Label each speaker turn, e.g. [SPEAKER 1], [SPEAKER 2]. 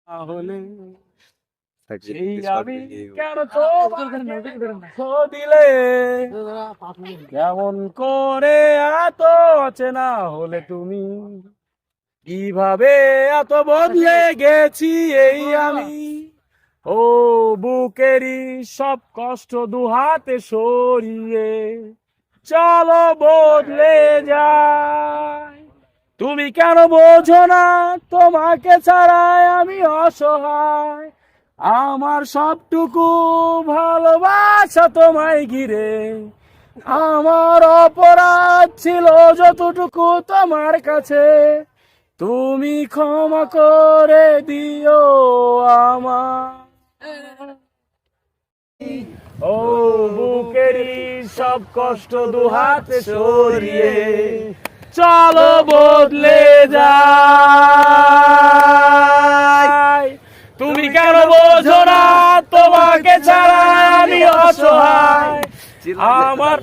[SPEAKER 1] তাহলে
[SPEAKER 2] থাকবে
[SPEAKER 1] সেই আমি
[SPEAKER 2] সরকারি
[SPEAKER 1] কেন দিলে কেমন করে এত অচেনা হলে তুমি কিভাবে এত বদলে গেছি এই আমি ও বুকেরই সব কষ্ট দুহাতে সরিয়ে চলো বদলে যায় তুমি কেন বোঝো না তোমাকে ছাড়াই আমি অসহায় আমার সবটুকু ভালোবাসা তোমায় ঘিরে আমার অপরাধ ছিল যতটুকু তোমার কাছে তুমি ক্ষমা করে দিও আমার ও বুকেরই সব কষ্ট দুহাতে সরিয়ে চলো বদলে যাই তুমি কেন বোঝো না তোমাকে ছাড়া আমি অসহায় আমার